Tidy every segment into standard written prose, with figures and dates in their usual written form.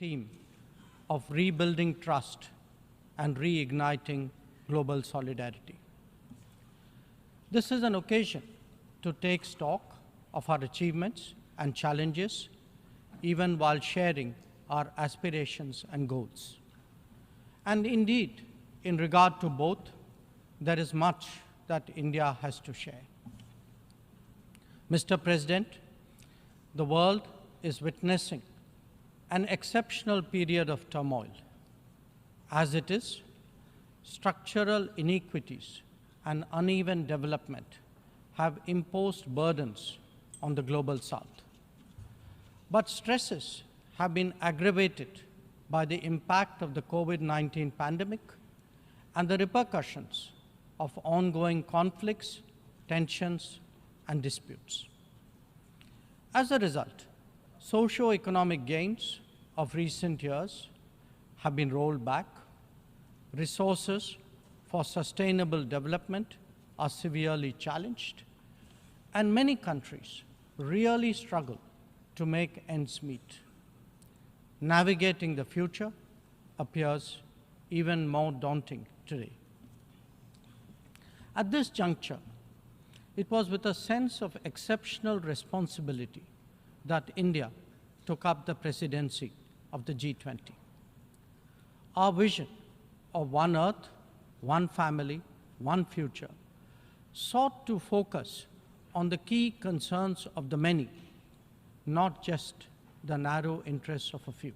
theme of rebuilding trust and reigniting global solidarity. This is an occasion to take stock of our achievements and challenges, even while sharing our aspirations and goals. And indeed, in regard to both, there is much that India has to share. Mr. President, the world is witnessing an exceptional period of turmoil. As it is, structural inequities and uneven development have imposed burdens on the global South. But stresses have been aggravated by the impact of the COVID-19 pandemic and the repercussions of ongoing conflicts, tensions, and disputes. As a result, socio-economic gains of recent years have been rolled back, resources for sustainable development are severely challenged, and many countries really struggle to make ends meet. Navigating the future appears even more daunting today. At this juncture, it was with a sense of exceptional responsibility that India took up the presidency of the G20. Our vision of one Earth, one family, one future sought to focus on the key concerns of the many, not just the narrow interests of a few.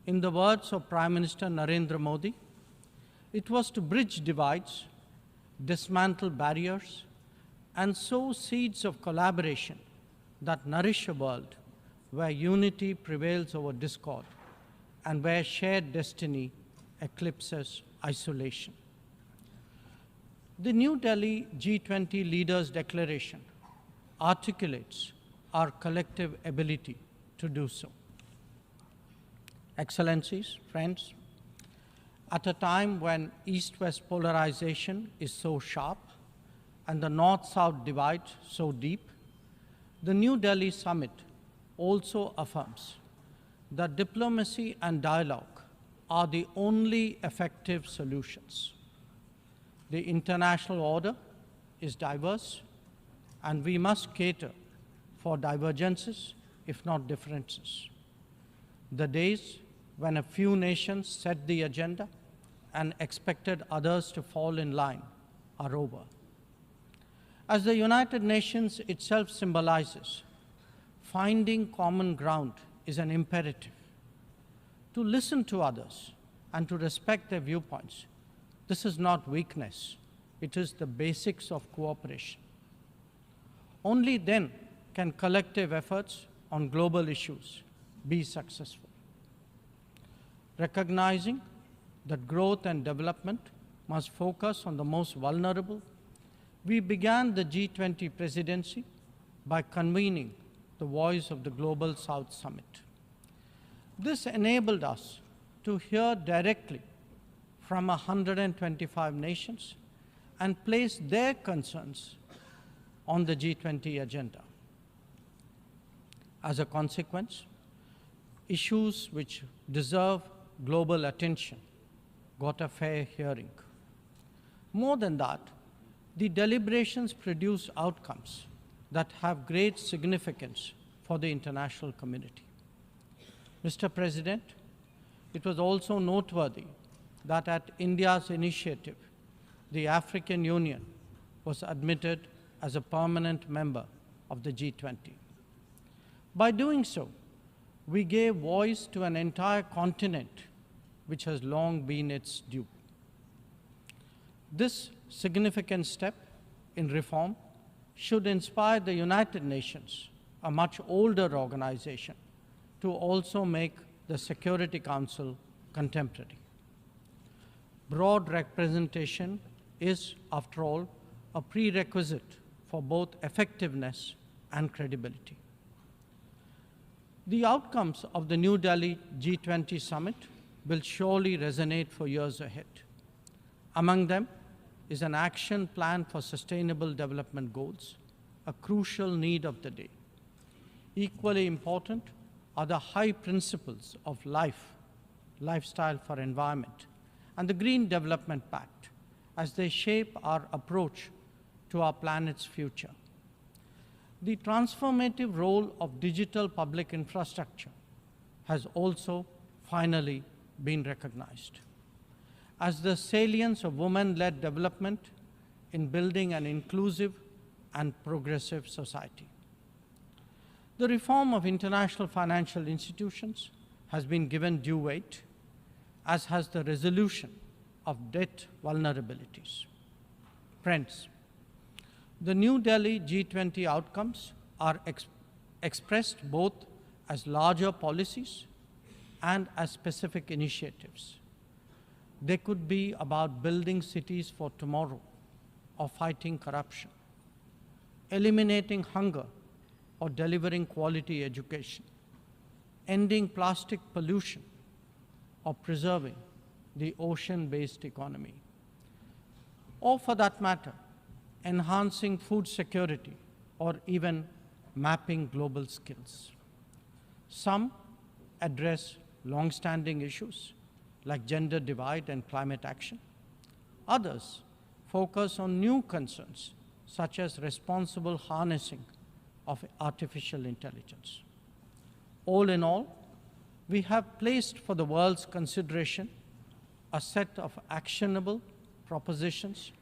In the words of Prime Minister Narendra Modi, it was to bridge divides, dismantle barriers, and sow seeds of collaboration that nourish a world where unity prevails over discord and where shared destiny eclipses isolation. The New Delhi G20 Leaders' Declaration articulates our collective ability to do so. Excellencies, friends, at a time when East-West polarization is so sharp and the North-South divide so deep, the New Delhi Summit also affirms that diplomacy and dialogue are the only effective solutions. The international order is diverse, and we must cater for divergences, if not differences. The days when a few nations set the agenda and expected others to fall in line are over. As the United Nations itself symbolizes, finding common ground is an imperative. To listen to others and to respect their viewpoints, this is not weakness, it is the basics of cooperation. Only then can collective efforts on global issues be successful. Recognizing that growth and development must focus on the most vulnerable, we began the G20 presidency by convening the Voice of the Global South Summit. This enabled us to hear directly from 125 nations and place their concerns on the G20 agenda. As a consequence, issues which deserve global attention got a fair hearing. More than that, the deliberations produce outcomes that have great significance for the international community. Mr. President, it was also noteworthy that at India's initiative, the African Union was admitted as a permanent member of the G20. By doing so, we gave voice to an entire continent which has long been its due. This significant step in reform should inspire the United Nations, a much older organization, to also make the Security Council contemporary. Broad representation is, after all, a prerequisite for both effectiveness and credibility. The outcomes of the New Delhi G20 summit will surely resonate for years ahead. Among them is an action plan for sustainable development goals, a crucial need of the day. Equally important are the high principles of lifestyle for environment, and the Green Development Pact as they shape our approach to our planet's future. The transformative role of digital public infrastructure has also finally been recognized as the salience of women-led development in building an inclusive and progressive society. The reform of international financial institutions has been given due weight, as has the resolution of debt vulnerabilities. Friends, the New Delhi G20 outcomes are expressed both as larger policies and as specific initiatives. They could be about building cities for tomorrow, or fighting corruption, eliminating hunger, or delivering quality education, ending plastic pollution, or preserving the ocean-based economy, or for that matter, enhancing food security, or even mapping global skills. Some address long-standing issues like gender divide and climate action. Others focus on new concerns such as responsible harnessing of artificial intelligence. All in all, we have placed for the world's consideration a set of actionable propositions,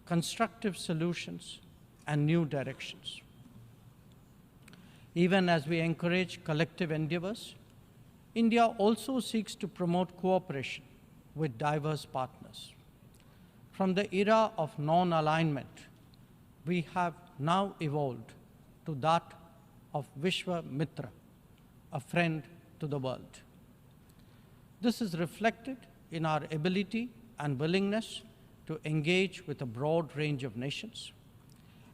constructive solutions, and new directions. Even as we encourage collective endeavors, India also seeks to promote cooperation with diverse partners. From the era of non-alignment, we have now evolved to that of Vishwa Mitra, a friend to the world. This is reflected in our ability and willingness to engage with a broad range of nations,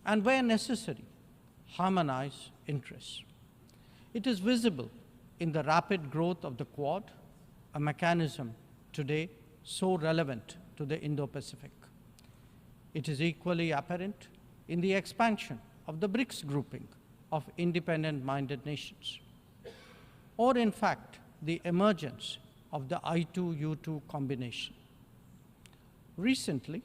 and where necessary, harmonize interests. It is visible in the rapid growth of the Quad, a mechanism today so relevant to the Indo-Pacific. It is equally apparent in the expansion of the BRICS grouping of independent-minded nations, or in fact, the emergence of the I2U2 combination. Recently,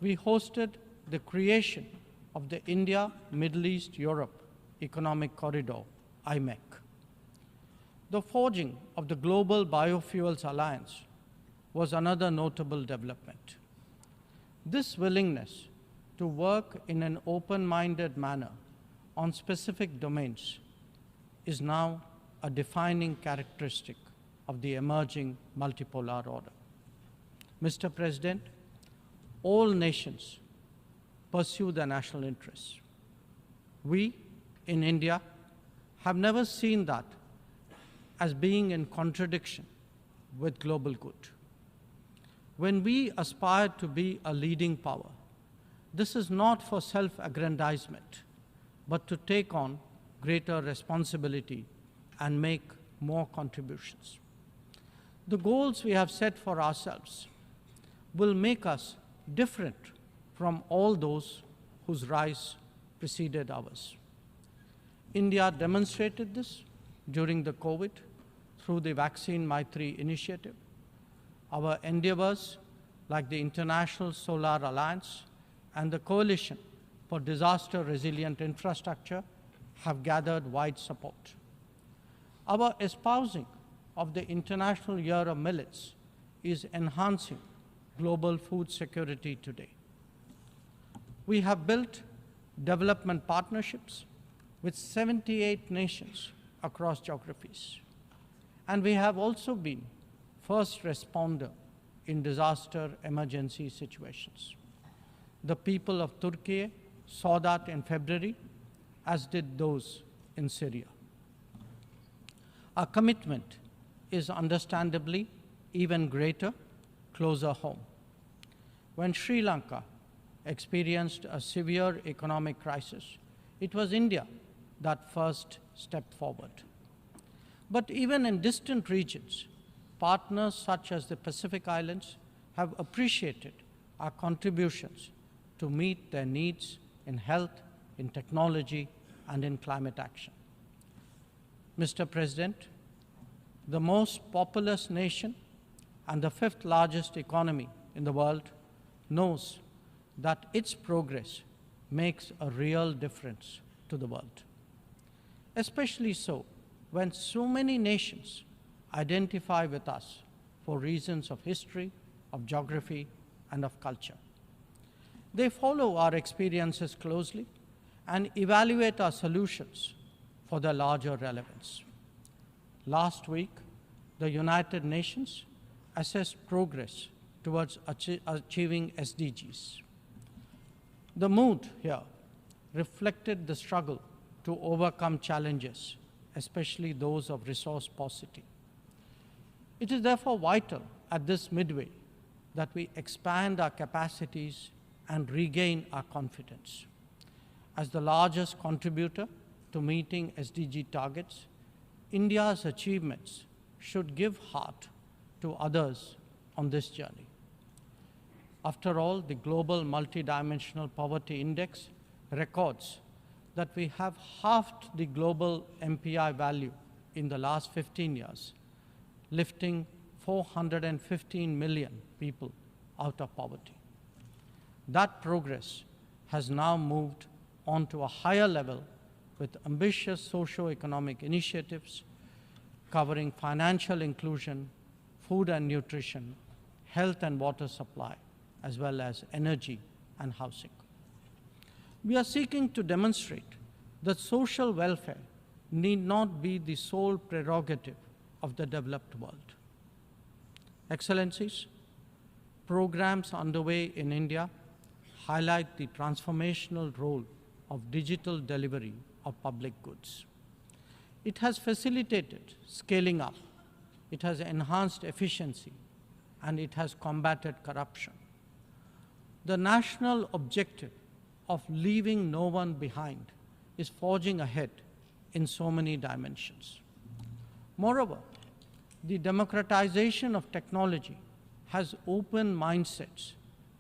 we hosted the creation of the India, Middle East, Europe Economic Corridor, IMEC. The forging of the Global Biofuels Alliance was another notable development. This willingness to work in an open-minded manner on specific domains is now a defining characteristic of the emerging multipolar order. Mr. President, all nations pursue their national interests. We, in India, have never seen that as being in contradiction with global good. When we aspire to be a leading power, this is not for self-aggrandizement, but to take on greater responsibility and make more contributions. The goals we have set for ourselves will make us different from all those whose rise preceded ours. India demonstrated this during the COVID through the Vaccine Maitri initiative. Our endeavors, like the International Solar Alliance and the Coalition for Disaster-Resilient Infrastructure, have gathered wide support. Our espousing of the International Year of Millets is enhancing global food security today. We have built development partnerships with 78 nations across geographies. And we have also been first responder in disaster emergency situations. The people of Turkey saw that in February, as did those in Syria. Our commitment is understandably even greater closer home. When Sri Lanka experienced a severe economic crisis, it was India that first stepped forward. But even in distant regions, partners such as the Pacific Islands have appreciated our contributions to meet their needs in health, in technology, and in climate action. Mr. President, the most populous nation and the fifth largest economy in the world knows that its progress makes a real difference to the world. Especially so when so many nations identify with us for reasons of history, of geography, and of culture. They follow our experiences closely and evaluate our solutions for their larger relevance. Last week, the United Nations assessed progress towards achieving SDGs. The mood here reflected the struggle to overcome challenges, especially those of resource paucity. It is therefore vital at this midway that we expand our capacities and regain our confidence. As the largest contributor to meeting SDG targets, India's achievements should give heart to others on this journey. After all, the Global Multidimensional Poverty Index records that we have halved the global MPI value in the last 15 years, lifting 415 million people out of poverty. That progress has now moved on to a higher level with ambitious socio-economic initiatives covering financial inclusion, food and nutrition, health and water supply, as well as energy and housing. We are seeking to demonstrate that social welfare need not be the sole prerogative of the developed world. Excellencies, programs underway in India highlight the transformational role of digital delivery of public goods. It has facilitated scaling up, it has enhanced efficiency, and it has combated corruption. The national objective of leaving no one behind is forging ahead in so many dimensions. Moreover, the democratization of technology has opened mindsets,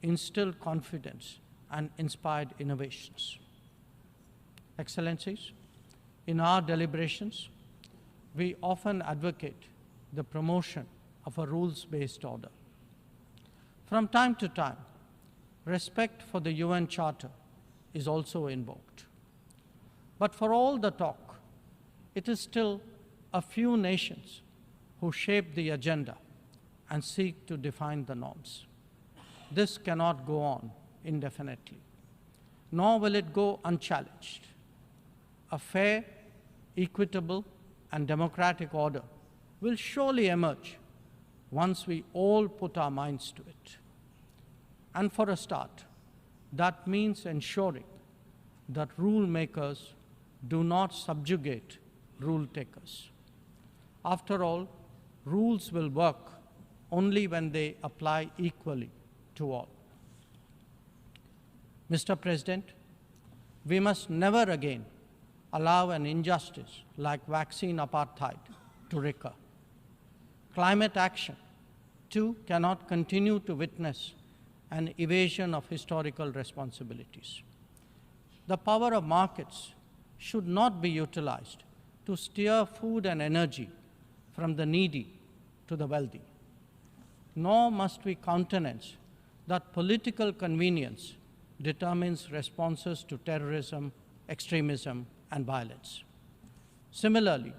instilled confidence, and inspired innovations. Excellencies, in our deliberations, we often advocate the promotion of a rules-based order. From time to time, respect for the UN Charter is also invoked. But for all the talk, it is still a few nations who shape the agenda and seek to define the norms. This cannot go on indefinitely, nor will it go unchallenged. A fair, equitable, and democratic order will surely emerge once we all put our minds to it. And for a start, that means ensuring that rule makers do not subjugate rule takers. After all, rules will work only when they apply equally to all. Mr. President, we must never again allow an injustice like vaccine apartheid to recur. Climate action, too, cannot continue to witness an evasion of historical responsibilities. The power of markets should not be utilized to steer food and energy from the needy to the wealthy. Nor must we countenance that political convenience determines responses to terrorism, extremism, and violence. Similarly,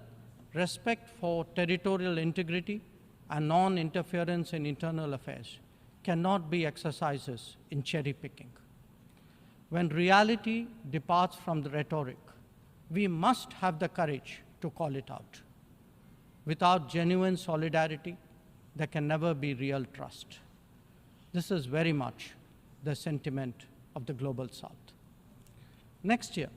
respect for territorial integrity and non-interference in internal affairs cannot be exercises in cherry-picking. When reality departs from the rhetoric, we must have the courage to call it out. Without genuine solidarity, there can never be real trust. This is very much the sentiment of the Global South. Next year,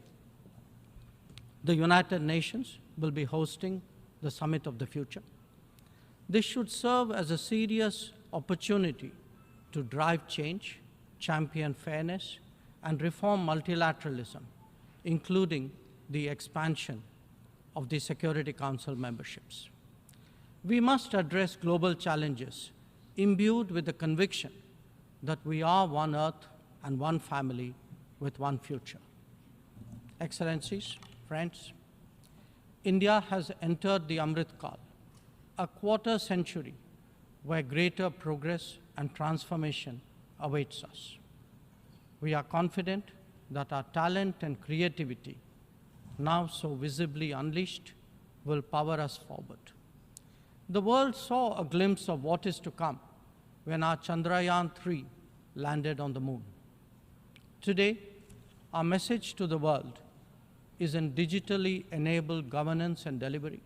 the United Nations will be hosting the Summit of the Future. This should serve as a serious opportunity to drive change, champion fairness, and reform multilateralism, including the expansion of the Security Council memberships. We must address global challenges imbued with the conviction that we are one Earth and one family with one future. Excellencies, friends, India has entered the Amrit Kal, a quarter century where greater progress and transformation awaits us. We are confident that our talent and creativity, now so visibly unleashed, will power us forward. The world saw a glimpse of what is to come when our Chandrayaan-3 landed on the moon. Today, our message to the world is in digitally enabled governance and delivery,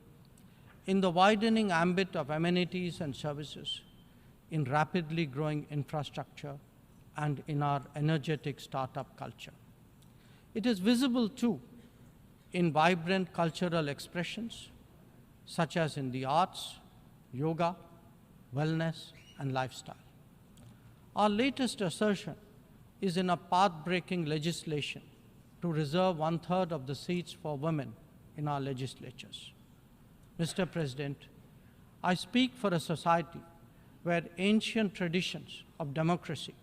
in the widening ambit of amenities and services, in rapidly growing infrastructure, and in our energetic startup culture. It is visible too in vibrant cultural expressions, such as in the arts, yoga, wellness, and lifestyle. Our latest assertion is in a path-breaking legislation to reserve 1/3 of the seats for women in our legislatures. Mr. President, I speak for a society where ancient traditions of democracy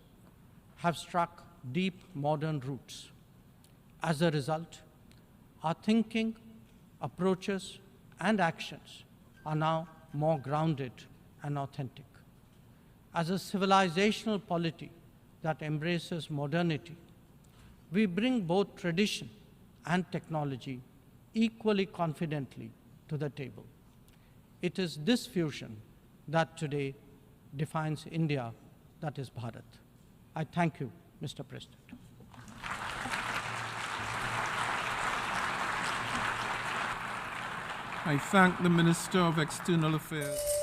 have struck deep modern roots. As a result, our thinking, approaches, and actions are now more grounded and authentic. As a civilizational polity that embraces modernity, we bring both tradition and technology equally confidently to the table. It is this fusion that today defines India, that is Bharat. I thank you, Mr. President. I thank the Minister of External Affairs.